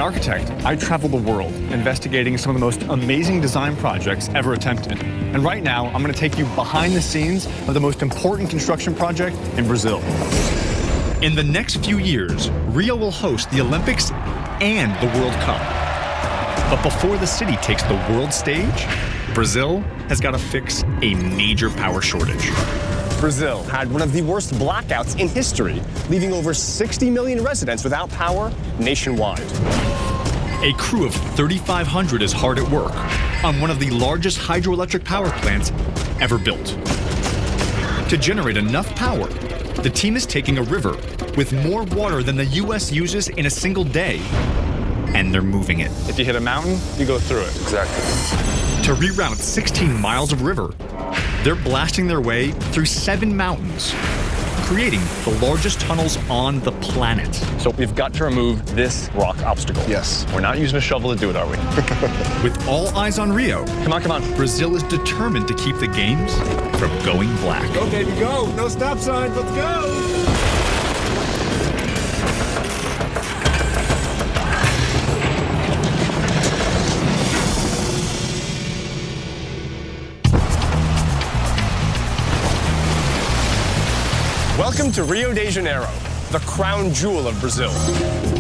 an architect, I travel the world investigating some of the most amazing design projects ever attempted. And right now, I'm going to take you behind the scenes of the most important construction project in Brazil. In the next few years, Rio will host the Olympics and the World Cup. But before the city takes the world stage, Brazil has got to fix a major power shortage. Brazil had one of the worst blackouts in history, leaving over 60 million residents without power nationwide. A crew of 3,500 is hard at work on one of the largest hydroelectric power plants ever built. To generate enough power, the team is taking a river with more water than the U.S. uses in a single day, and they're moving it. If you hit a mountain, you go through it. Exactly. To reroute 16 miles of river, they're blasting their way through 7 mountains, creating the largest tunnels on the planet. So we've got to remove this rock obstacle. Yes. We're not using a shovel to do it, are we? With all eyes on Rio, Come on. Brazil is determined to keep the games from going black. Go, baby, go. No stop signs. Let's go. Welcome to Rio de Janeiro, the crown jewel of Brazil.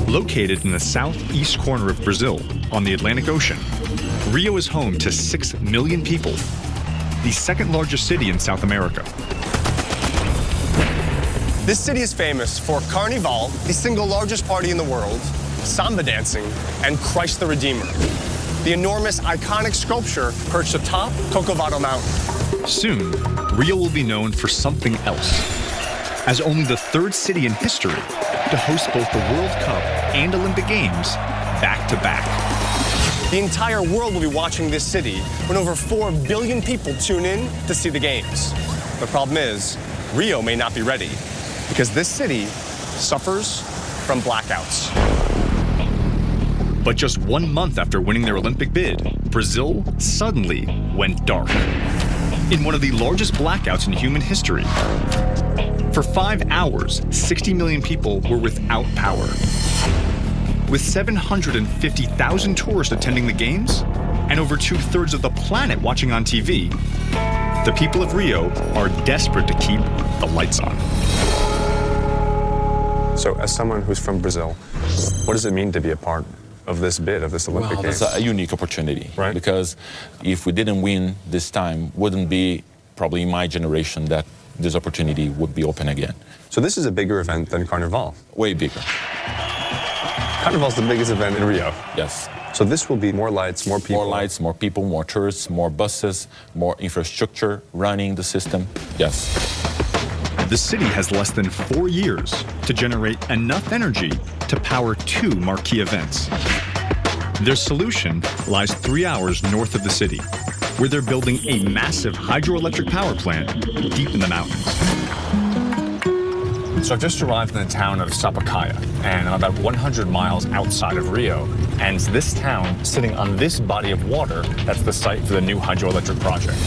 Located in the southeast corner of Brazil on the Atlantic Ocean, Rio is home to 6 million people, the second largest city in South America. This city is famous for Carnival, the single largest party in the world, samba dancing, and Christ the Redeemer, the enormous iconic sculpture perched atop Corcovado Mountain. Soon, Rio will be known for something else, as only the third city in history to host both the World Cup and Olympic Games back-to-back. The entire world will be watching this city when over 4 billion people tune in to see the games. The problem is, Rio may not be ready because this city suffers from blackouts. But just 1 month after winning their Olympic bid, Brazil suddenly went dark in one of the largest blackouts in human history. For 5 hours, 60 million people were without power. With 750,000 tourists attending the games and over 2/3 of the planet watching on TV, the people of Rio are desperate to keep the lights on. So as someone who's from Brazil, what does it mean to be a part of this bid, of this Olympic Games? That's a unique opportunity, right? Because if we didn't win this time, wouldn't be probably in my generation that this opportunity would be open again. So this is a bigger event than Carnival. Way bigger. Carnival's the biggest event in Rio. Yes. So this will be more lights, more people. More lights, more people, more tourists, more buses, more infrastructure running the system. Yes. The city has less than 4 years to generate enough energy to power 2 marquee events. Their solution lies 3 hours north of the city, where they're building a massive hydroelectric power plant deep in the mountains. So I've just arrived in the town of Sapucaia, and I'm about 100 miles outside of Rio. And this town, sitting on this body of water, that's the site for the new hydroelectric project.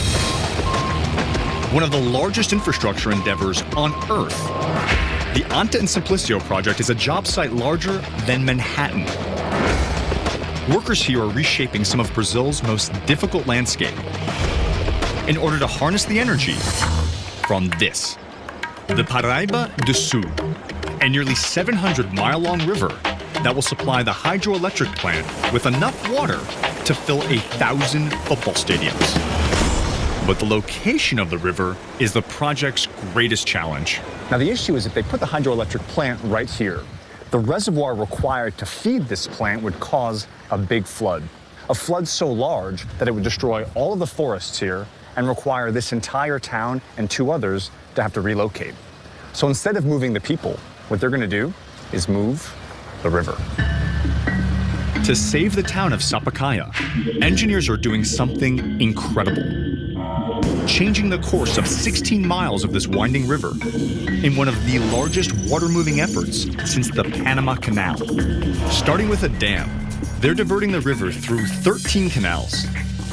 One of the largest infrastructure endeavors on Earth. The Anta and Simplicio project is a job site larger than Manhattan. Workers here are reshaping some of Brazil's most difficult landscape in order to harness the energy from this, the Paraíba do Sul, a nearly 700-mile-long river that will supply the hydroelectric plant with enough water to fill 1,000 football stadiums. But the location of the river is the project's greatest challenge. Now, the issue is if they put the hydroelectric plant right here, the reservoir required to feed this plant would cause a big flood. A flood so large that it would destroy all of the forests here and require this entire town and 2 others to have to relocate. So instead of moving the people, what they're going to do is move the river. To save the town of Sapucaia, engineers are doing something incredible. Changing the course of 16 miles of this winding river in one of the largest water-moving efforts since the Panama Canal. Starting with a dam, they're diverting the river through 13 canals,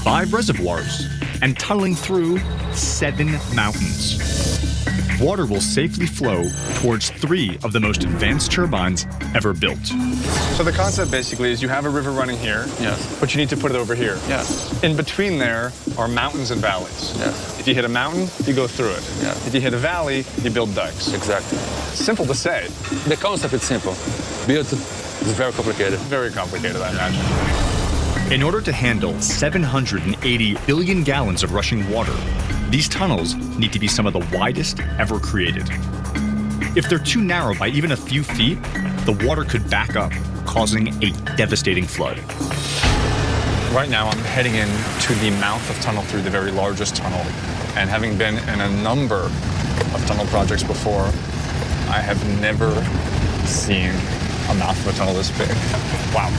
5 reservoirs, and tunneling through 7 mountains. water will safely flow towards 3 of the most advanced turbines ever built. So the concept basically is you have a river running here, Yes. but you need to put it over here. Yes. In between there are mountains and valleys. Yes. If you hit a mountain, you go through it. Yes. If you hit a valley, you build dikes. Exactly. Simple to say, The concept is simple. Build is very complicated. very complicated, I imagine. In order to handle 780 billion gallons of rushing water, these tunnels need to be some of the widest ever created. If they're too narrow by even a few feet, the water could back up, causing a devastating flood. Right now, I'm heading in to the mouth of tunnel 3, the very largest tunnel. And having been in a number of tunnel projects before, I have never seen a mouth of a tunnel this big. Wow.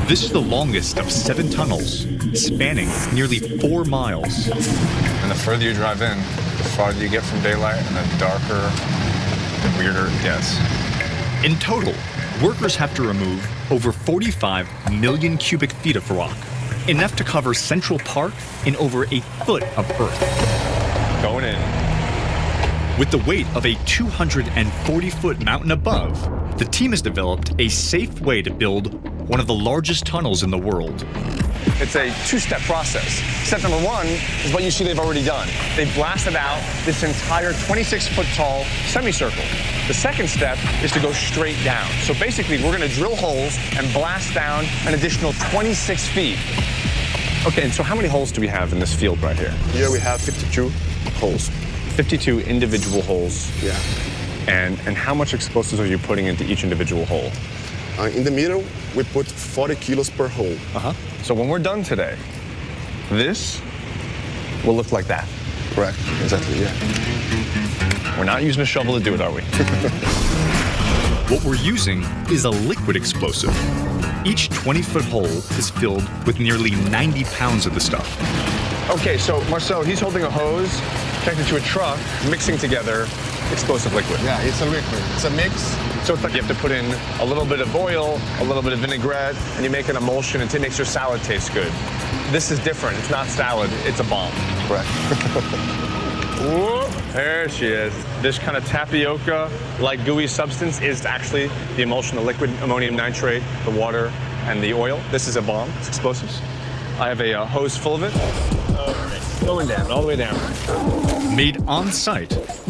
This is the longest of 7 tunnels, spanning nearly 4 miles. And the further you drive in, the farther you get from daylight and the darker, the weirder it gets. In total, workers have to remove over 45 million cubic feet of rock, enough to cover Central Park in over a foot of earth. Going in. With the weight of a 240-foot mountain above, the team has developed a safe way to build one of the largest tunnels in the world. It's a 2-step process. Step number 1 is what you see they've already done. They've blasted out this entire 26-foot tall semicircle. The second step is to go straight down. So basically, we're going to drill holes and blast down an additional 26 feet. Okay, and so how many holes do we have in this field right here? Here we have 52 holes. 52 individual holes. Yeah. And how much explosives are you putting into each individual hole? In the middle, we put 40 kilos per hole. So when we're done today, this will look like that. Correct. Exactly, yeah. We're not using a shovel to do it, are we? What we're using is a liquid explosive. Each 20-foot hole is filled with nearly 90 pounds of the stuff. Okay, so Marcel, he's holding a hose connected to a truck, mixing together explosive liquid. Yeah, it's a liquid. It's a mix. So it's like you have to put in a little bit of oil, a little bit of vinaigrette, and you make an emulsion and it makes your salad taste good. This is different. It's not salad, it's a bomb. Correct. Whoa, there she is. This kind of tapioca-like gooey substance is actually the emulsion, the liquid ammonium nitrate, the water, and the oil. This is a bomb. It's explosives. I have a hose full of it. Going down, all the way down. Made on site,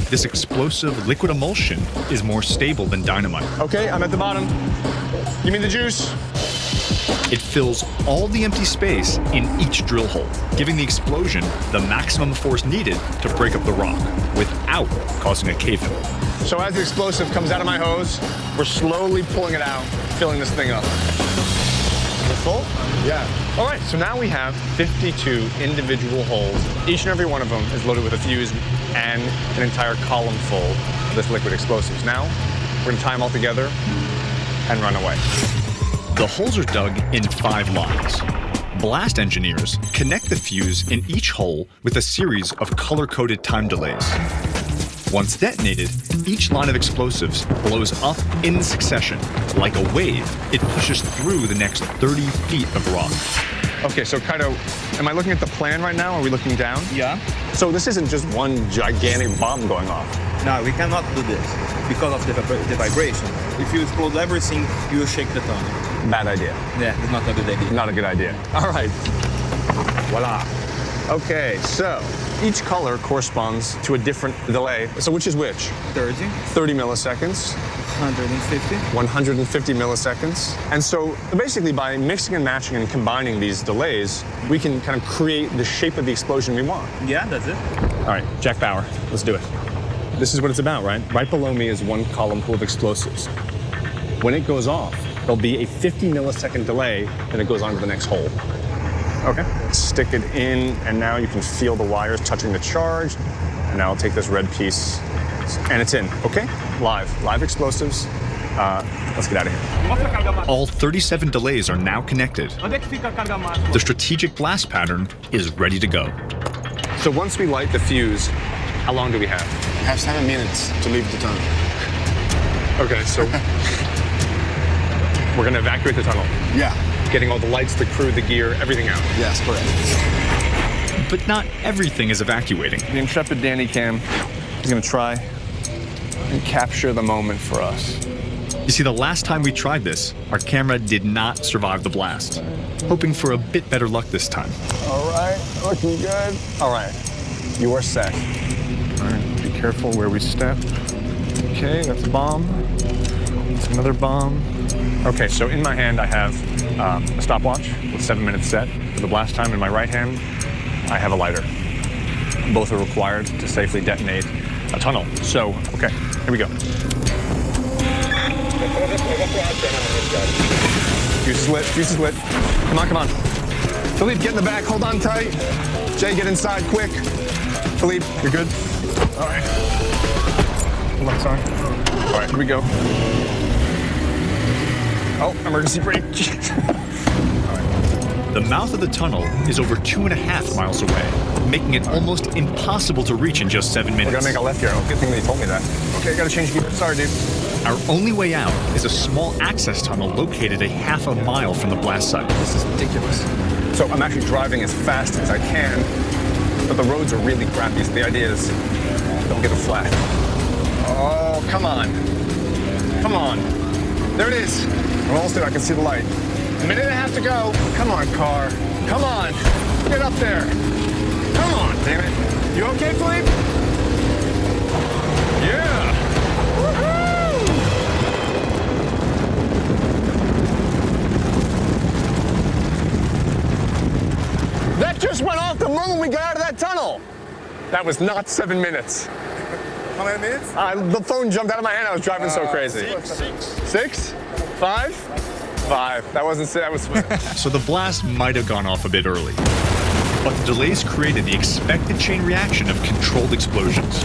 this explosive liquid emulsion is more stable than dynamite. Okay, I'm at the bottom. Give me the juice. It fills all the empty space in each drill hole, giving the explosion the maximum force needed to break up the rock without causing a cave-in. So as the explosive comes out of my hose, we're slowly pulling it out, filling this thing up. Is it full? Yeah. All right, so now we have 52 individual holes. Each and every one of them is loaded with a fuse and an entire column full of this liquid explosives. Now, we're gonna tie them all together and run away. The holes are dug in 5 lines. Blast engineers connect the fuse in each hole with a series of color-coded time delays. Once detonated, each line of explosives blows up in succession. Like a wave, it pushes through the next 30 feet of rock. Okay, so kind of, am I looking at the plan right now? Are we looking down? Yeah. So this isn't just one gigantic bomb going off. No, we cannot do this because of the vibration. If you explode everything, you will shake the tunnel. Bad idea. Yeah, it's not a good idea. Not a good idea. All right. Voila. Okay, so each color corresponds to a different delay. So which is which? 30, 30 milliseconds, 150. 150 milliseconds. And so basically by mixing and matching and combining these delays, we can kind of create the shape of the explosion we want. Yeah, that's it. All right, Jack Bauer, let's do it. This is what it's about, right? Right below me is one column full of explosives. When it goes off, there'll be a 50 millisecond delay, and it goes on to the next hole. Okay. Stick it in, and now you can feel the wires touching the charge. And now I'll take this red piece, and it's in. Okay? Live explosives. Let's get out of here. All 37 delays are now connected. The strategic blast pattern is ready to go. So once we light the fuse, how long do we have? We have 7 minutes to leave the tunnel. Okay, so we're gonna evacuate the tunnel. Yeah. Getting all the lights, the crew, the gear, everything out. Yes, correct. But not everything is evacuating. The intrepid Danny Cam He's gonna try and capture the moment for us. You see, the last time we tried this, our camera did not survive the blast. Hoping for a bit better luck this time. All right, looking good. All right, you are set. All right, be careful where we step. Okay, that's a bomb. That's another bomb. Okay, so in my hand I have a stopwatch with 7 minutes set for the blast time. In my right hand, I have a lighter. Both are required to safely detonate a tunnel. So, okay, here we go. Fuse is lit, fuse is lit. Come on, come on. Philippe, get in the back, hold on tight. Jay, get inside, quick. Philippe, you're good? All right. Hold on, sorry. All right, here we go. Oh, emergency brake. The mouth of the tunnel is over 2.5 miles away, making it almost impossible to reach in just 7 minutes. We're gonna make a left here. Good thing they told me that. Okay, gotta change gear. Sorry, dude. Our only way out is a small access tunnel located a half a mile from the blast site. This is ridiculous. So I'm actually driving as fast as I can, but the roads are really crappy. So the idea is don't get a flat. Oh, come on. Come on. There it is. I'm almost there. I can see the light. A minute and a half to go. Come on, car. Come on. Get up there. Come on, damn it. You okay, Philippe? Yeah. Woohoo! That just went off the moment we got out of that tunnel. That was not 7 minutes. How many minutes? The phone jumped out of my hand. I was driving so crazy. 6? 5? 5. That wasn't 6. That was. So the blast might have gone off a bit early. But the delays created the expected chain reaction of controlled explosions,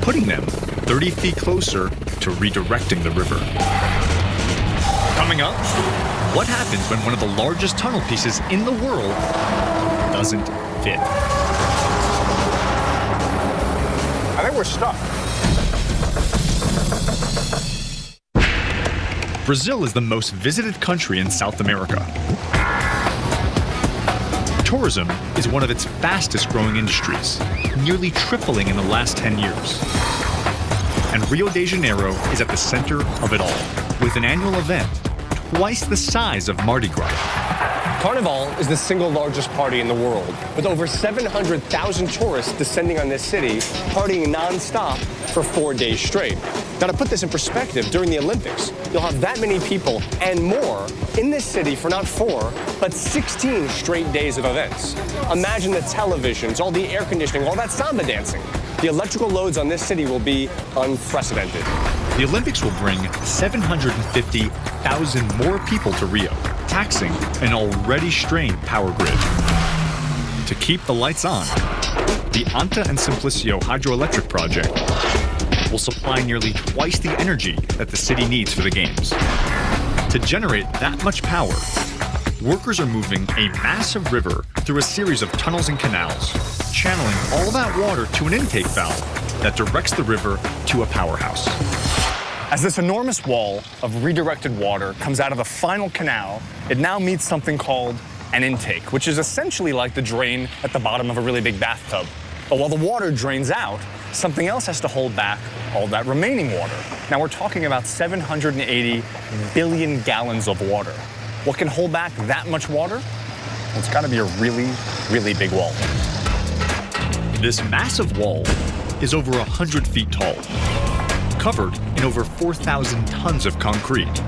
putting them 30 feet closer to redirecting the river. Coming up, what happens when one of the largest tunnel pieces in the world doesn't fit? I think we're stuck. Brazil is the most visited country in South America. Tourism is one of its fastest growing industries, nearly tripling in the last 10 years. And Rio de Janeiro is at the center of it all, with an annual event twice the size of Mardi Gras. Carnival is the single largest party in the world, with over 700,000 tourists descending on this city, partying non-stop for 4 days straight. Now, to put this in perspective, during the Olympics, you'll have that many people and more in this city for not 4, but 16 straight days of events. Imagine the televisions, all the air conditioning, all that samba dancing. The electrical loads on this city will be unprecedented. The Olympics will bring 750,000 more people to Rio, taxing an already strained power grid. To keep the lights on, the Anta and Simplicio hydroelectric project will supply nearly twice the energy that the city needs for the games. To generate that much power, workers are moving a massive river through a series of tunnels and canals, channeling all that water to an intake valve that directs the river to a powerhouse. As this enormous wall of redirected water comes out of the final canal, it now meets something called an intake, which is essentially like the drain at the bottom of a really big bathtub. But while the water drains out, something else has to hold back all that remaining water. Now we're talking about 780 billion gallons of water. What can hold back that much water? Well, it's got to be a really, really big wall. This massive wall is over 100 feet tall, covered in over 4,000 tons of concrete.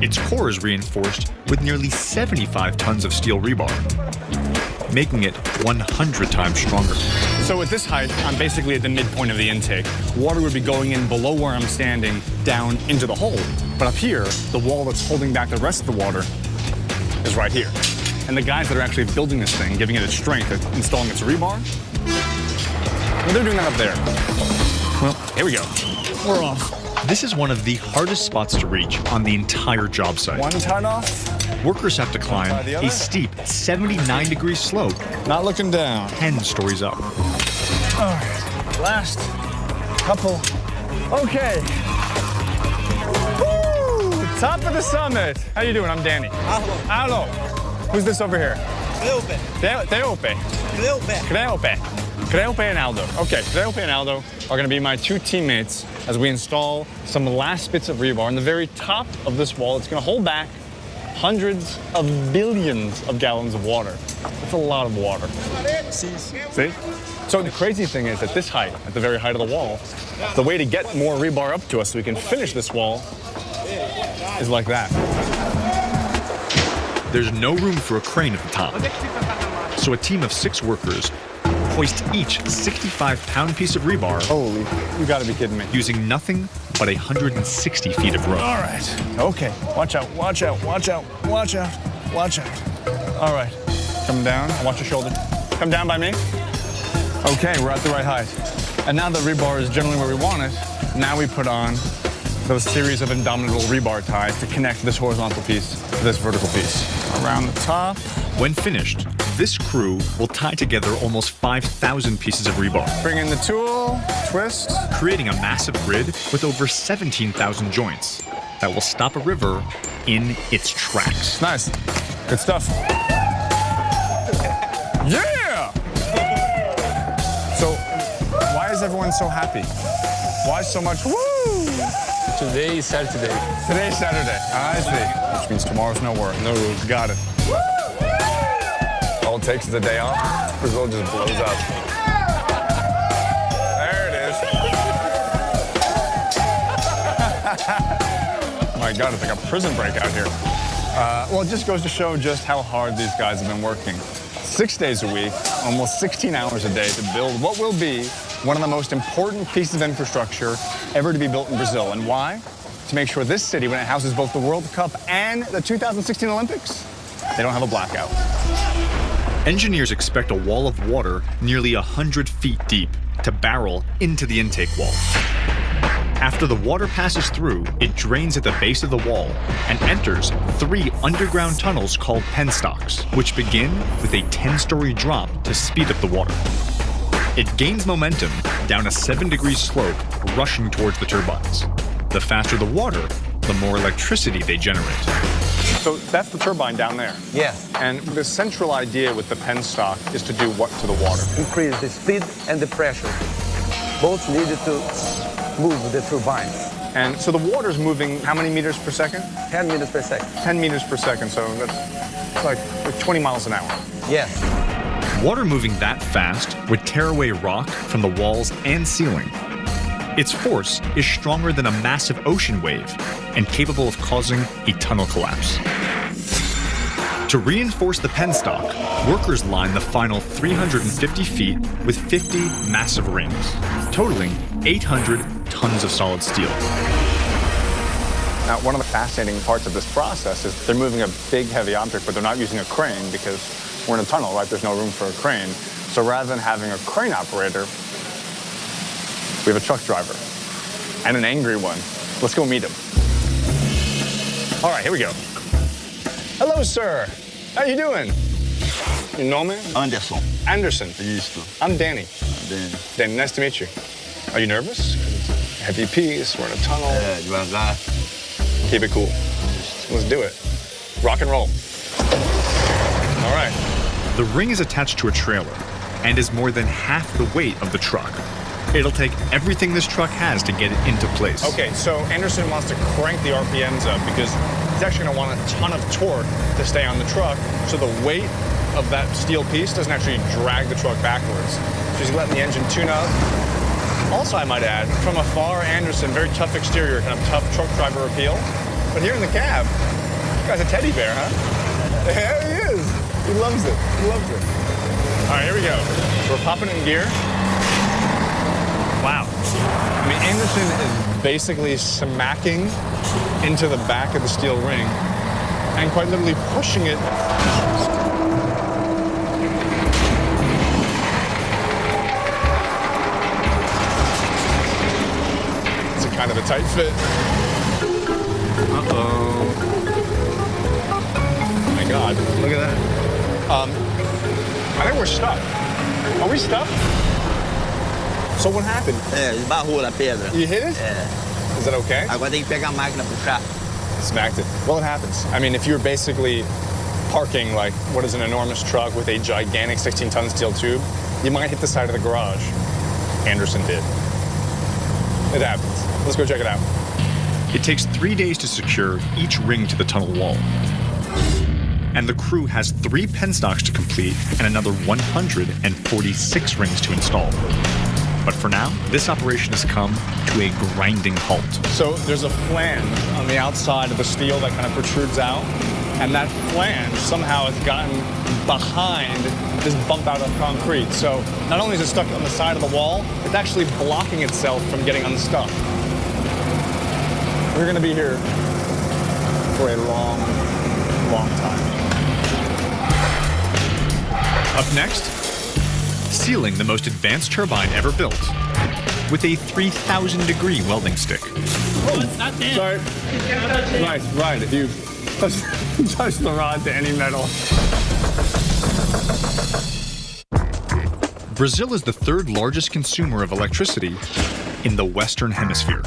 Its core is reinforced with nearly 75 tons of steel rebar, making it 100 times stronger. So at this height, I'm basically at the midpoint of the intake. Water would be going in below where I'm standing, down into the hole. But up here, the wall that's holding back the rest of the water is right here. And the guys that are actually building this thing, giving it its strength, installing its rebar, well, they're doing that up there. Well, here we go. We're off. This is one of the hardest spots to reach on the entire job site. One ton off. Workers have to climb a steep 79-degree slope, Not looking down. 10 stories up. All right, last couple. Okay. Woo! Top of the summit. How you doing? I'm Danny. Hello. Who's this over here? Cleope. Cleope. Cleope. Cleope. Creope and Aldo. Okay, Creope and Aldo are going to be my two teammates as we install some last bits of rebar on the very top of this wall. It's going to hold back hundreds of billions of gallons of water. That's a lot of water. See? So the crazy thing is at this height, at the very height of the wall, the way to get more rebar up to us so we can finish this wall is like that. There's no room for a crane at the top. So a team of 6 workers hoist each 65-pound piece of rebar. Holy, you gotta be kidding me. Using nothing but 160 feet of rope. All right, okay. Watch out, watch out, watch out, watch out, watch out. All right, come down, watch your shoulder. Come down by me. Okay, we're at the right height. And now that rebar is generally where we want it, now we put on those series of indomitable rebar ties to connect this horizontal piece to this vertical piece. Around the top. When finished, this crew will tie together almost 5,000 pieces of rebar, Bring in the tool, twist. creating a massive grid with over 17,000 joints that will stop a river in its tracks. Nice, good stuff. Yeah! So, why is everyone so happy? Why so much woo? Today is Saturday. Today's Saturday. I see. Which means tomorrow's no work. No rules. Got it. All it takes is a day off. Brazil just blows up. There it is. My God, it's like a prison break out here. Well, it just goes to show just how hard these guys have been working. 6 days a week, almost 16 hours a day to build what will be one of the most important pieces of infrastructure ever to be built in Brazil. And why? To make sure this city, when it houses both the World Cup and the 2016 Olympics, they don't have a blackout. Engineers expect a wall of water nearly 100 feet deep to barrel into the intake wall. After the water passes through, it drains at the base of the wall and enters 3 underground tunnels called penstocks, which begin with a 10-story drop to speed up the water. It gains momentum down a 7-degree slope, rushing towards the turbines. The faster the water, the more electricity they generate. So that's the turbine down there. Yeah, And the central idea with the penstock is to do what to the water? increase the speed and the pressure. Both needed to move the turbines. And so the water's moving how many meters per second? 10 meters per second. 10 meters per second, so that's like 20 miles an hour. Yes. Water moving that fast would tear away rock from the walls and ceiling. Its force is stronger than a massive ocean wave and capable of causing a tunnel collapse. To reinforce the penstock, workers line the final 350 feet with 50 massive rings, totaling 800 tons of solid steel. Now, one of the fascinating parts of this process is they're moving a big, heavy object, but they're not using a crane because we're in a tunnel, right? There's no room for a crane. So rather than having a crane operator, we have a truck driver and an angry one. Let's go meet him. All right, here we go. Hello, sir. How you doing? You know me? Anderson. Anderson. Isso. I'm Danny. Danny. Danny, nice to meet you. Are you nervous? Heavy piece, we're in a tunnel. Devagar. Keep it cool. Let's do it. Rock and roll. All right. The ring is attached to a trailer and is more than half the weight of the truck. It'll take everything this truck has to get it into place. Okay, so Anderson wants to crank the RPMs up because he's actually going to want a ton of torque to stay on the truck, so the weight of that steel piece doesn't actually drag the truck backwards. So he's letting the engine tune up. Also, I might add, from afar, Anderson, very tough exterior, kind of tough truck driver appeal. But here in the cab, this guy's a teddy bear, huh? Yeah, he is. He loves it. He loves it. All right, here we go. So we're popping it in gear. Wow. I mean, Anderson is basically smacking into the back of the steel ring and quite literally pushing it. It's a kind of a tight fit. Uh-oh. Oh my God, look at that. I think we're stuck. Are we stuck? So what happened? Esbarrou na pedra. You hit it? Is that okay? Agora tem que pegar a máquina, puxar. Smacked it. Well, it happens. I mean, if you're basically parking like what is an enormous truck with a gigantic 16-ton steel tube, you might hit the side of the garage. Anderson did. It happens. Let's go check it out. It takes 3 days to secure each ring to the tunnel wall. And the crew has 3 penstocks to complete and another 146 rings to install. But for now, this operation has come to a grinding halt. So there's a flange on the outside of the steel that kind of protrudes out, and that flange somehow has gotten behind this bump out of concrete. So not only is it stuck on the side of the wall, it's actually blocking itself from getting unstuck. We're going to be here for a long, long time. Up next, sealing the most advanced turbine ever built with a 3,000-degree welding stick. Oh, sorry. Right. If you touch the rod to any metal. Brazil is the 3rd largest consumer of electricity in the Western Hemisphere,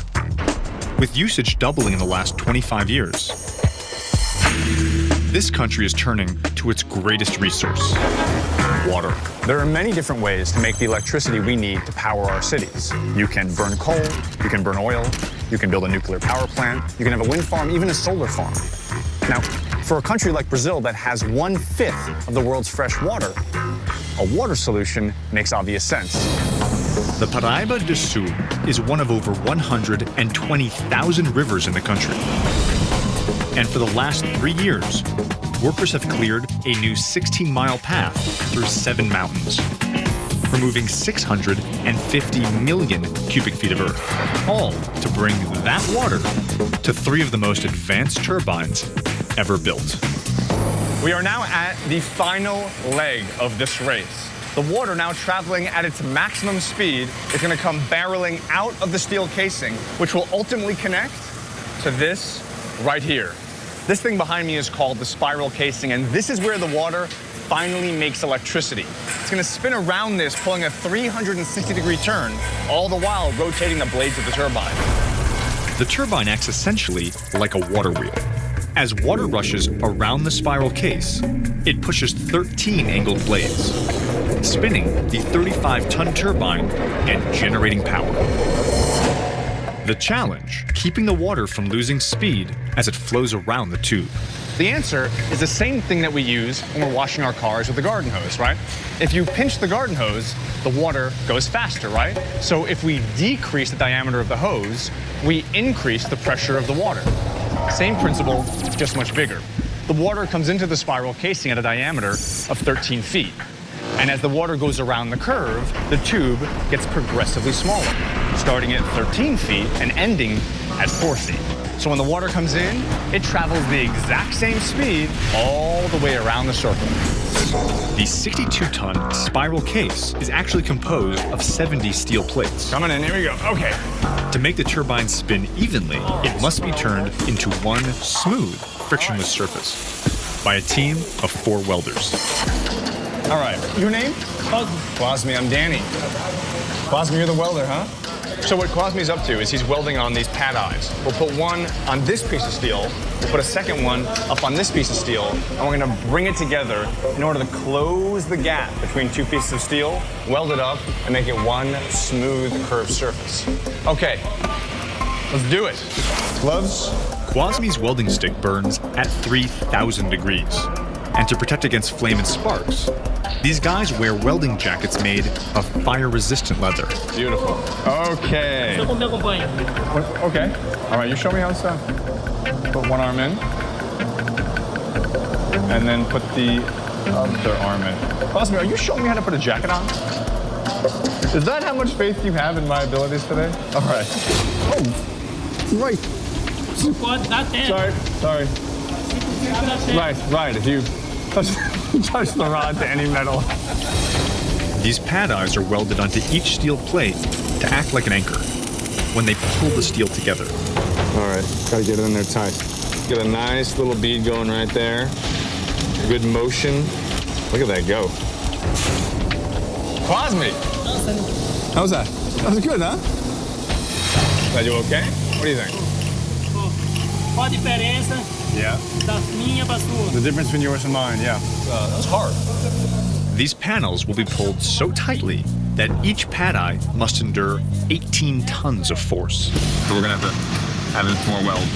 with usage doubling in the last 25 years. This country is turning to its greatest resource, water. There are many different ways to make the electricity we need to power our cities. You can burn coal, you can burn oil, you can build a nuclear power plant, you can have a wind farm, even a solar farm. Now, for a country like Brazil that has 1/5 of the world's fresh water, a water solution makes obvious sense. The Paraíba do Sul is one of over 120,000 rivers in the country. And for the last 3 years, workers have cleared a new 16-mile path through 7 mountains, removing 650 million cubic feet of earth, all to bring that water to 3 of the most advanced turbines ever built. We are now at the final leg of this race. The water, now traveling at its maximum speed, is going to come barreling out of the steel casing, which will ultimately connect to this right here. This thing behind me is called the spiral casing, and this is where the water finally makes electricity. It's going to spin around this, pulling a 360-degree turn, all the while rotating the blades of the turbine. The turbine acts essentially like a water wheel. As water rushes around the spiral case, it pushes 13 angled blades, spinning the 35-ton turbine and generating power. The challenge, keeping the water from losing speed as it flows around the tube. The answer is the same thing that we use when we're washing our cars with the garden hose, right? If you pinch the garden hose, the water goes faster, right? So if we decrease the diameter of the hose, we increase the pressure of the water. Same principle, just much bigger. The water comes into the spiral casing at a diameter of 13 feet. And as the water goes around the curve, the tube gets progressively smaller, starting at 13 feet and ending at 4 feet. So when the water comes in, it travels the exact same speed all the way around the circle. The 62-ton spiral case is actually composed of 70 steel plates. Coming in, here we go. Okay. To make the turbine spin evenly, it must be turned into one smooth, frictionless surface by a team of 4 welders. All right. Your name? Cosme, I'm Danny. Cosme, you're the welder, huh? So what Cosme's up to is he's welding on these pad eyes. We'll put one on this piece of steel, we'll put a second one up on this piece of steel, and we're gonna bring it together in order to close the gap between 2 pieces of steel, weld it up, and make it one smooth, curved surface. Okay, let's do it. Gloves? Cosme's welding stick burns at 3,000 degrees. And to protect against flame and sparks, these guys wear welding jackets made of fire-resistant leather. Beautiful. Okay. Okay. All right, you show me how it's done. Put one arm in. And then put the other arm in. Cosme, are you showing me how to put a jacket on? Is that how much faith you have in my abilities today? All right. Oh, right. Sorry. Right. If you touch the rod to any metal. These pad eyes are welded onto each steel plate to act like an anchor when they pull the steel together. All right, gotta get it in there tight. Get a nice little bead going right there. Good motion. Look at that go. Cosme! How's that? That was good, huh? Are you okay? What do you think? Qual a diferença Yeah. da minha para sua? The difference between yours and mine, yeah. That was hard. These panels will be pulled so tightly that each pad eye must endure 18 tons of force. So we're gonna have it more weld.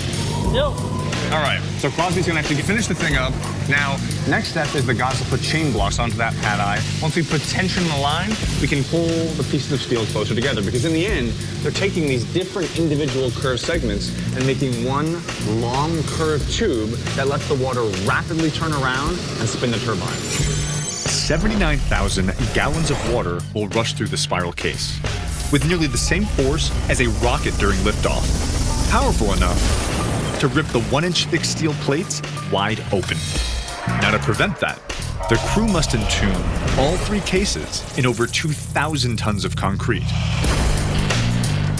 All right, so Crosby's gonna actually finish the thing up. Now, next step is the guys will put chain blocks onto that pad eye. Once we put tension in the line, we can pull the pieces of steel closer together, because in the end, they're taking these different individual curved segments and making one long curved tube that lets the water rapidly turn around and spin the turbine. 79,000 gallons of water will rush through the spiral case, with nearly the same force as a rocket during liftoff. Powerful enough to rip the 1-inch thick steel plates wide open. Now, to prevent that, the crew must entomb all 3 cases in over 2,000 tons of concrete.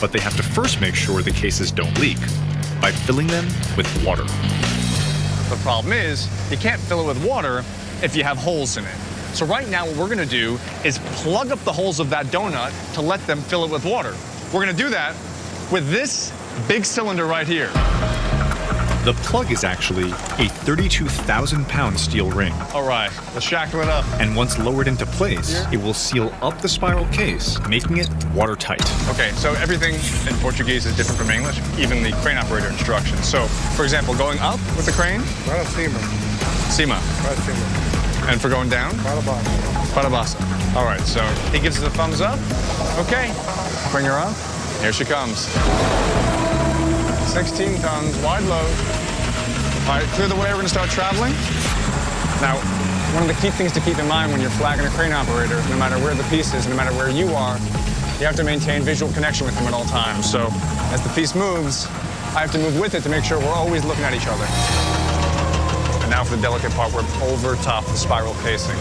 But they have to first make sure the cases don't leak by filling them with water. The problem is, you can't fill it with water if you have holes in it. So right now, what we're gonna do is plug up the holes of that donut to let them fill it with water. We're gonna do that with this big cylinder right here. The plug is actually a 32,000-pound steel ring. All right, let's shackle it up. And once lowered into place, it will seal up the spiral case, making it watertight. Okay, so everything in Portuguese is different from English, even the crane operator instructions. So, for example, going up with the crane? Para cima. Cima. Para cima. And for going down? Para baixo. Para baixo. All right, so he gives us a thumbs up. Okay, bring her up. Here she comes. 16 tons, wide load. All right, clear the way, we're gonna start traveling. Now, one of the key things to keep in mind when you're flagging a crane operator, no matter where the piece is, no matter where you are, you have to maintain visual connection with them at all times. So as the piece moves, I have to move with it to make sure we're always looking at each other. And now for the delicate part, we're over top the spiral casing.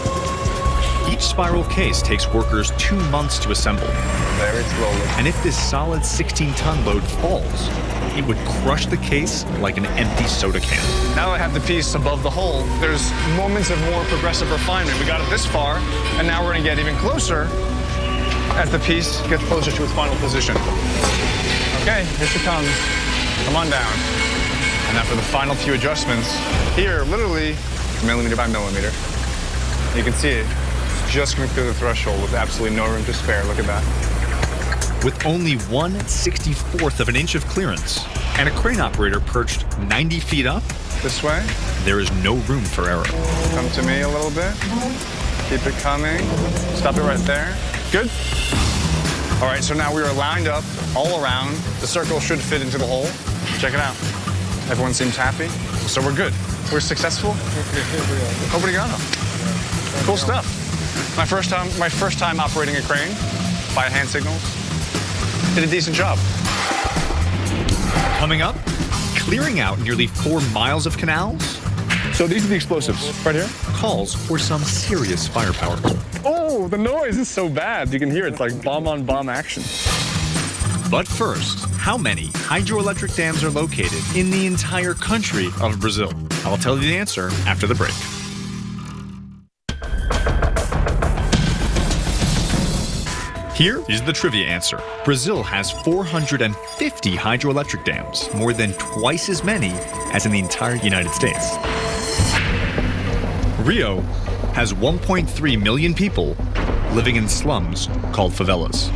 Each spiral case takes workers 2 months to assemble. Very slowly. And if this solid 16-ton load falls, it would crush the case like an empty soda can. Now that I have the piece above the hole, there's moments of more progressive refinement. We got it this far, and now we're gonna get even closer as the piece gets closer to its final position. Okay, here she comes. Come on down. And now for the final few adjustments, here, literally, millimeter by millimeter. You can see it just coming through the threshold with absolutely no room to spare. Look at that. With only 1/64th of an inch of clearance and a crane operator perched 90 feet up this way, there is no room for error. Come to me a little bit. Keep it coming. Stop it right there. Good. All right, so now we are lined up all around. The circle should fit into the hole. Check it out. Everyone seems happy, so we're good. We're successful. Obrigado. Cool stuff. My first time operating a crane by hand signals. Did a decent job. Coming up, clearing out nearly 4 miles of canals. So these are the explosives right here. Calls for some serious firepower. Oh, the noise is so bad. You can hear it. It's like bomb-on-bomb action. But first, how many hydroelectric dams are located in the entire country of Brazil? I'll tell you the answer after the break. Here is the trivia answer. Brazil has 450 hydroelectric dams, more than twice as many as in the entire United States. Rio has 1.3 million people living in slums called favelas.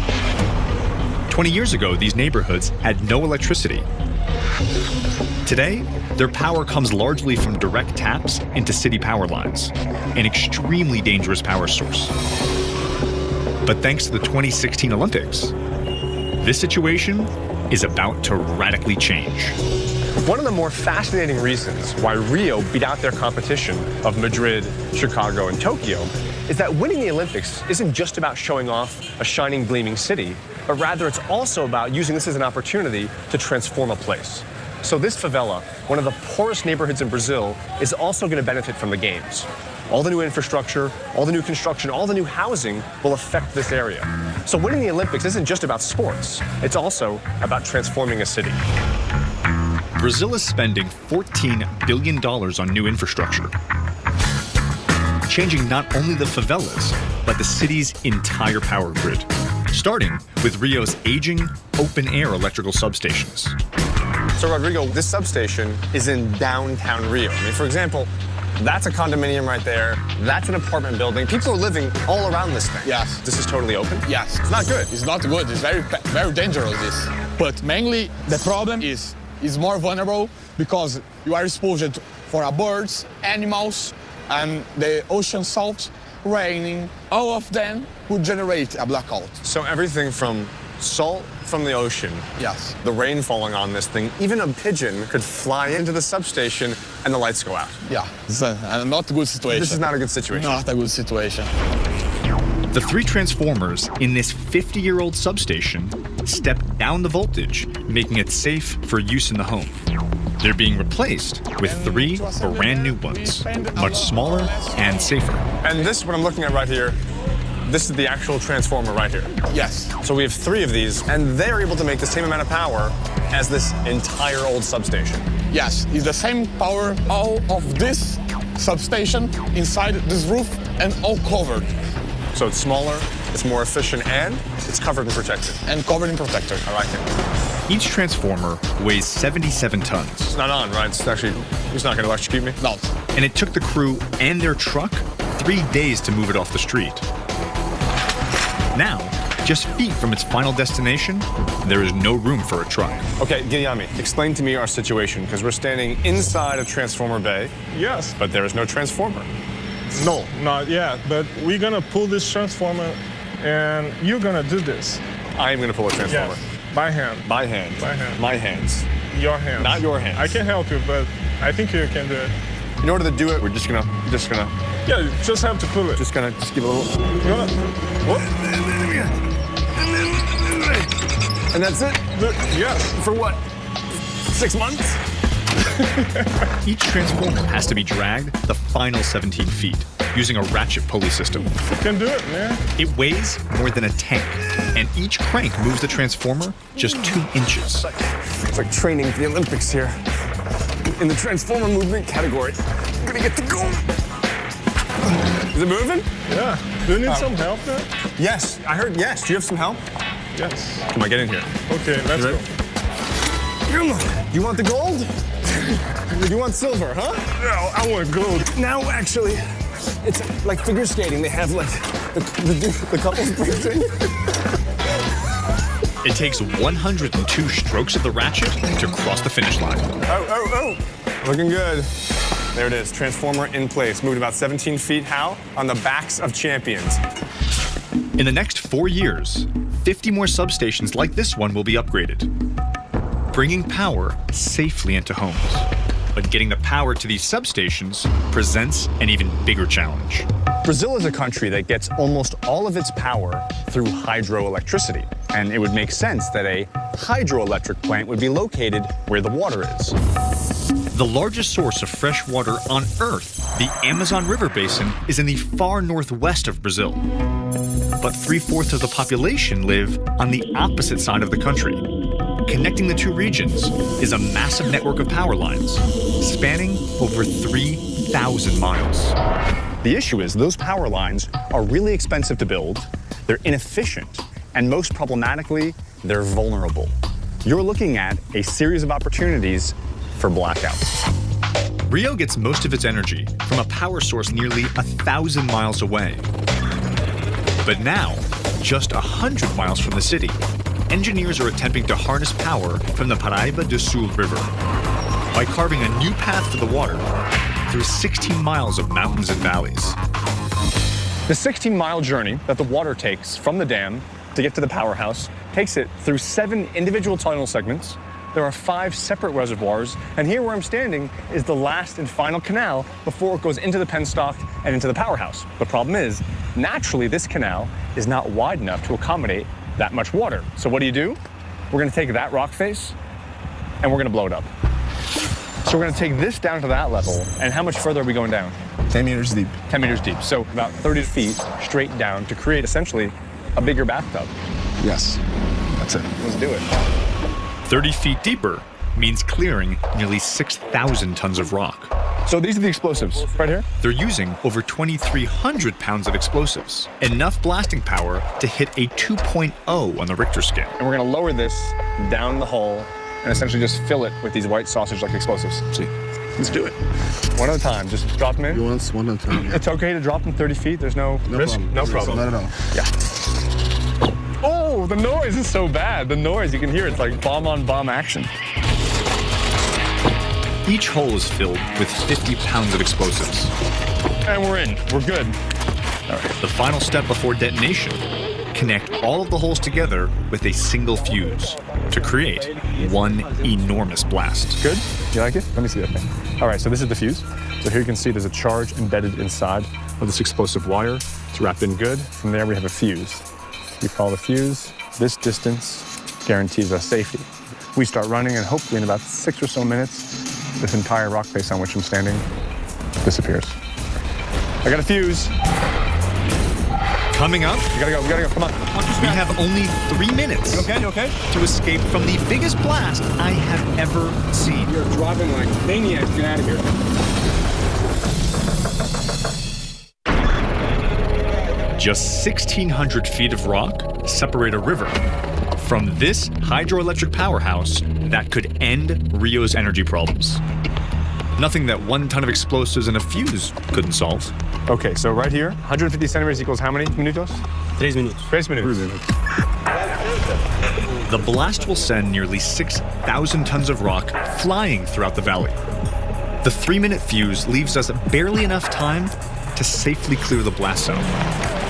20 years ago, these neighborhoods had no electricity. Today, their power comes largely from direct taps into city power lines, an extremely dangerous power source. But thanks to the 2016 Olympics, this situation is about to radically change. One of the more fascinating reasons why Rio beat out their competition of Madrid, Chicago, and Tokyo is that winning the Olympics isn't just about showing off a shining, gleaming city, but rather it's also about using this as an opportunity to transform a place. So this favela, one of the poorest neighborhoods in Brazil, is also going to benefit from the Games. All the new infrastructure, all the new construction, all the new housing will affect this area. So winning the Olympics isn't just about sports, it's also about transforming a city. Brazil is spending $14 billion on new infrastructure, changing not only the favelas, but the city's entire power grid, starting with Rio's aging open-air electrical substations. So Rodrigo, this substation is in downtown Rio. I mean, for example, That's a condominium right there. That's an apartment building. People are living all around this thing. Yes. This is totally open? Yes. It's not good. It's not good. It's very dangerous, this. But mainly, the problem is more vulnerable because you are exposed for birds, animals, and the ocean salt, raining. All of them would generate a blackout. So everything from salt from the ocean, Yes. the rain falling on this thing, even a pigeon could fly into the substation and the lights go out. Yeah, it's a not a good situation. This is not a good situation. Not a good situation. The 3 transformers in this 50-year-old substation step down the voltage, making it safe for use in the home. They're being replaced with 3 brand new ones, much smaller and safer. And this, what I'm looking at right here, this is the actual transformer right here. Yes. So we have 3 of these, and they're able to make the same amount of power as this entire old substation. Yes, it's the same power, all of this substation inside this roof and all covered. So it's smaller, it's more efficient, and it's covered and protected. And covered in protector. I like it. Each transformer weighs 77 tons. It's not on, right? It's not going to electrocute me? No. And it took the crew and their truck 3 days to move it off the street. Now, just feet from its final destination, there is no room for a truck. Okay, Guillaume, explain to me our situation, because we're standing inside a transformer bay, Yes. but there is no transformer. No, not yet. But we're gonna pull this transformer, and you're gonna do this. I am going to pull a transformer. Yes. By hand. By hand. By hand. My hands. Your hands. Not your hands. I can help you, but I think you can do it. In order to do it, we're just gonna, Yeah, you just have to pull it. just give a little, You wanna, what? and that's it? Yes. For what? 6 months? Each transformer has to be dragged the final 17 feet using a ratchet pulley system. You can do it, man. It weighs more than a tank, and each crank moves the transformer just 2 inches. It's like training for the Olympics here. In the transformer movement category. I'm gonna get to go. Is it moving? Yeah. Do you need some help there? Yes, I heard yes. Do you have some help? Yes. Come on, get in here. Okay, let's go. You want the gold? You want silver, huh? No, I want gold. Now, actually, it's like figure skating. They have like the couples bridging. It takes 102 strokes of the ratchet to cross the finish line. Oh. Looking good. There it is, transformer in place. Moved about 17 feet. How? On the backs of champions. In the next 4 years, 50 more substations like this one will be upgraded, bringing power safely into homes. But getting the power to these substations presents an even bigger challenge. Brazil is a country that gets almost all of its power through hydroelectricity. And it would make sense that a hydroelectric plant would be located where the water is. The largest source of fresh water on Earth, the Amazon River Basin, is in the far northwest of Brazil. But 3/4 of the population live on the opposite side of the country. Connecting the 2 regions is a massive network of power lines, spanning over 3,000 miles. The issue is those power lines are really expensive to build, they're inefficient, and most problematically, they're vulnerable. You're looking at a series of opportunities for blackouts. Rio gets most of its energy from a power source nearly 1,000 miles away. But now, just 100 miles from the city, engineers are attempting to harness power from the Paraíba do Sul River by carving a new path to the water through 16 miles of mountains and valleys. The 16-mile journey that the water takes from the dam to get to the powerhouse takes it through 7 individual tunnel segments. There are 5 separate reservoirs, and here where I'm standing is the last and final canal before it goes into the penstock and into the powerhouse. The problem is, naturally, this canal is not wide enough to accommodate that much water. So what do? We're gonna take that rock face and we're gonna blow it up. So we're gonna take this down to that level, and how much further are we going down? 10 meters deep. 10 meters deep, so about 30 feet straight down to create essentially a bigger bathtub. Yes, that's it. Let's do it. 30 feet deeper means clearing nearly 6,000 tons of rock. So these are the explosives right here? They're using over 2,300 pounds of explosives, enough blasting power to hit a 2.0 on the Richter scale. And we're gonna lower this down the hole and essentially just fill it with these white sausage-like explosives. See. Let's do it. One at a time. Just drop them in. You want one at a time? It's okay to drop them 30 feet. There's no risk. Problem. No problem. Not at all. Yeah. Oh, the noise is so bad. The noise, you can hear it's like bomb-on-bomb action. Each hole is filled with 50 pounds of explosives. And we're in. We're good. All right. The final step before detonation, connect all of the holes together with a single fuse to create one enormous blast. Good? You like it? Let me see that thing. All right, so this is the fuse. So here you can see there's a charge embedded inside of this explosive wire. It's wrapped in good. From there, we have a fuse. We follow the fuse. This distance guarantees us safety. We start running, and hopefully in about 6 or so minutes, this entire rock face on which I'm standing disappears. I got a fuse. Coming up, We gotta go, come on. we have only 3 minutes You okay? to escape from the biggest blast I have ever seen. You're driving like maniacs. Get out of here. Just 1,600 feet of rock separate a river from this hydroelectric powerhouse that could end Rio's energy problems. Nothing that 1 ton of explosives and a fuse couldn't solve. Okay, so right here, 150 centimeters equals how many minutos? 3 minutos. 3 minutes. The blast will send nearly 6,000 tons of rock flying throughout the valley. The 3-minute fuse leaves us barely enough time to safely clear the blast zone.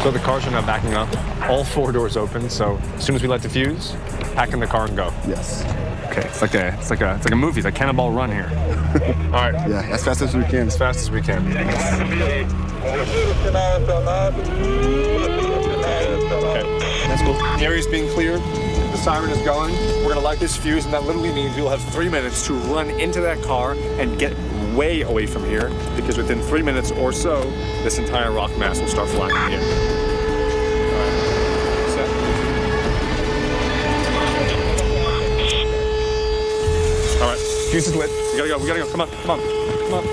So the cars are now backing up. All 4 doors open. So as soon as we light the fuse, pack in the car and go. Yes. Okay, it's like a movie. It's like Cannonball Run here. All right. Yeah, as fast as we can. As fast as we can. Okay. That's cool. The area's being cleared. The siren is going. We're gonna light this fuse, and that literally means we'll have 3 minutes to run into that car and get way away from here, because within 3 minutes or so, this entire rock mass will start flying in the air. All right. Set. All right. Fuse is lit. We gotta go. We gotta go. Come on. Come on. Come on.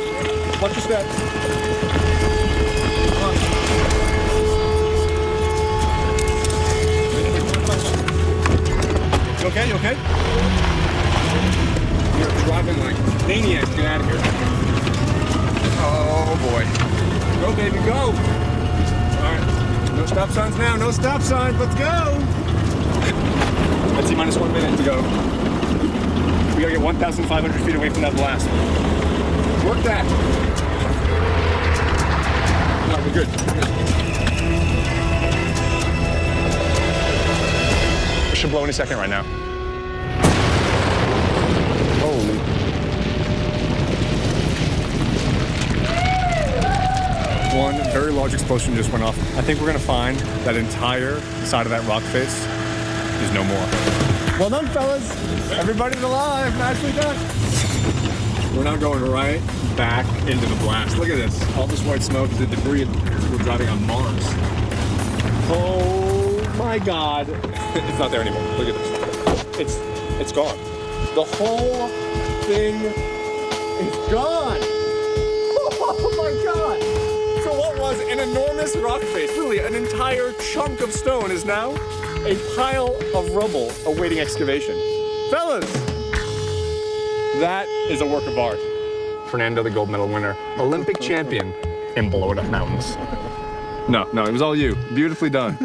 Watch your step. Come on. You okay? You okay? You're driving like maniacs. Get out of here. Oh boy. Go, baby, go. All right. No stop signs now. No stop signs. Let's go. Let's see, minus 1 minute to go. We gotta get 1,500 feet away from that blast. Work that. No, we're good. We're good. It should blow any second right now. Holy. One very large explosion just went off. I think we're gonna find that entire side of that rock face is no more. Well done, fellas. Everybody's alive. Nicely done. We're now going right back into the blast. Look at this. All this white smoke, the debris. We're driving on Mars. Oh my God. It's not there anymore. Look at this. It's gone. The whole thing is gone. Oh my God. So what was an enormous rock face, really an entire chunk of stone, is now a pile of rubble awaiting excavation. Fellas, that is a work of art. Fernando, the gold medal winner, Olympic champion in Blow It Up Mountains. No, it was all you. Beautifully done.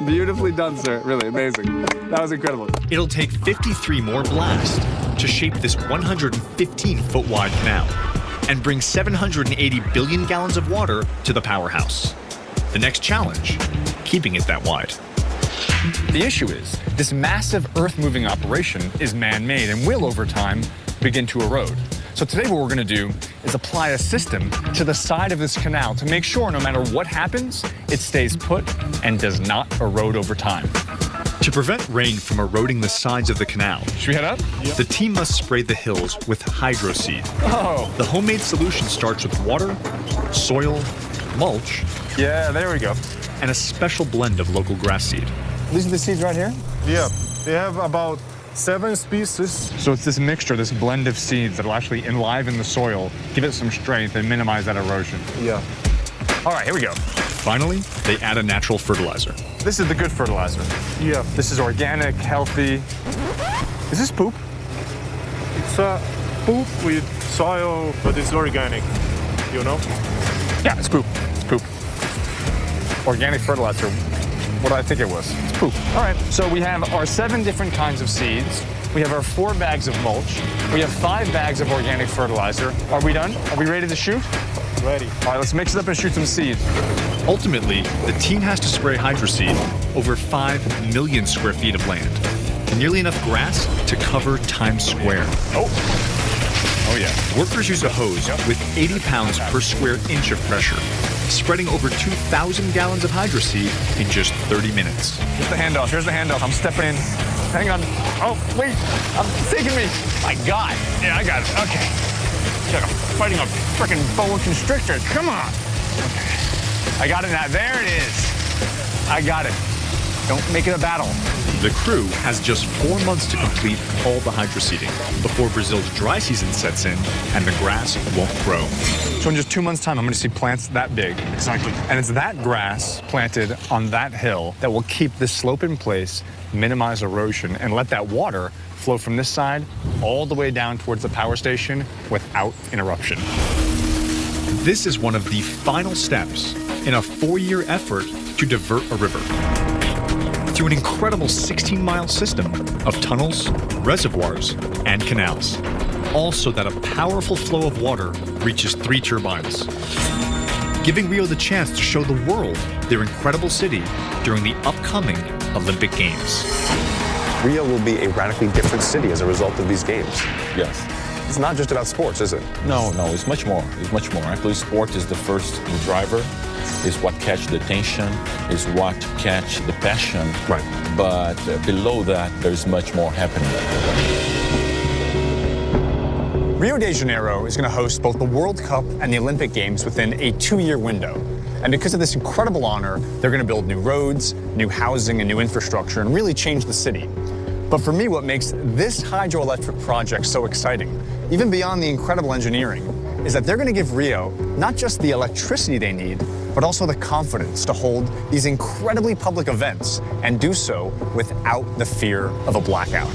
Beautifully done, sir. Really amazing. That was incredible. It'll take 53 more blasts to shape this 115-foot wide canal and bring 780 billion gallons of water to the powerhouse. The next challenge, keeping it that wide. The issue is, this massive earth-moving operation is man-made and will, over time, begin to erode. So today what we're gonna do is apply a system to the side of this canal to make sure no matter what happens, it stays put and does not erode over time. To prevent rain from eroding the sides of the canal, should we head up? Yep. The team must spray the hills with hydro seed. Oh. The homemade solution starts with water, soil, mulch. Yeah, there we go. And a special blend of local grass seed. These are the seeds right here? Yeah, they have about 7 species. So it's this mixture, this blend of seeds that'll actually enliven the soil, give it some strength, and minimize that erosion. Yeah. All right, here we go. Finally, they add a natural fertilizer. This is the good fertilizer. Yeah. This is organic, healthy. Is this poop? It's poop with soil, but it's organic, you know? Yeah, it's poop. It's poop. Organic fertilizer. What do I think it was? It's poop. All right, so we have our 7 different kinds of seeds. We have our 4 bags of mulch. We have 5 bags of organic fertilizer. Are we done? Are we ready to shoot? Ready. All right, let's mix it up and shoot some seeds. Ultimately, the team has to spray hydroseed over 5 million square feet of land. Nearly enough grass to cover Times Square. Oh yeah. Workers use a hose with 80 pounds per square inch of pressure, spreading over 2,000 gallons of hydroseed in just 30 minutes. Here's the handoff. Here's the handoff. I'm stepping in. Hang on. Oh, wait. It's taking me. My God. Yeah, I got it. Okay. It's like I'm fighting a freaking boa constrictor. Come on. Okay. I got it now. There it is. I got it. Don't make it a battle. The crew has just 4 months to complete all the hydroseeding before Brazil's dry season sets in and the grass won't grow. So in just 2 months' time, I'm going to see plants that big. Exactly. And it's that grass planted on that hill that will keep this slope in place, minimize erosion, and let that water flow from this side all the way down towards the power station without interruption. This is one of the final steps in a 4-year effort to divert a river through an incredible 16-mile system of tunnels, reservoirs, and canals, all so that a powerful flow of water reaches 3 turbines, giving Rio the chance to show the world their incredible city during the upcoming Olympic Games. Rio will be a radically different city as a result of these games. Yes. It's not just about sports, is it? No, it's much more. It's much more. Actually, sport is the first driver, is what catch the attention, is what catch the passion. Right. But below that, there's much more happening. Rio de Janeiro is going to host both the World Cup and the Olympic Games within a 2-year window. And because of this incredible honor, they're going to build new roads, new housing, and new infrastructure, and really change the city. But for me, what makes this hydroelectric project so exciting, even beyond the incredible engineering, is that they're going to give Rio not just the electricity they need, but also the confidence to hold these incredibly public events and do so without the fear of a blackout.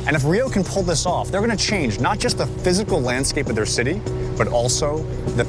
And if Rio can pull this off, they're going to change not just the physical landscape of their city, but also the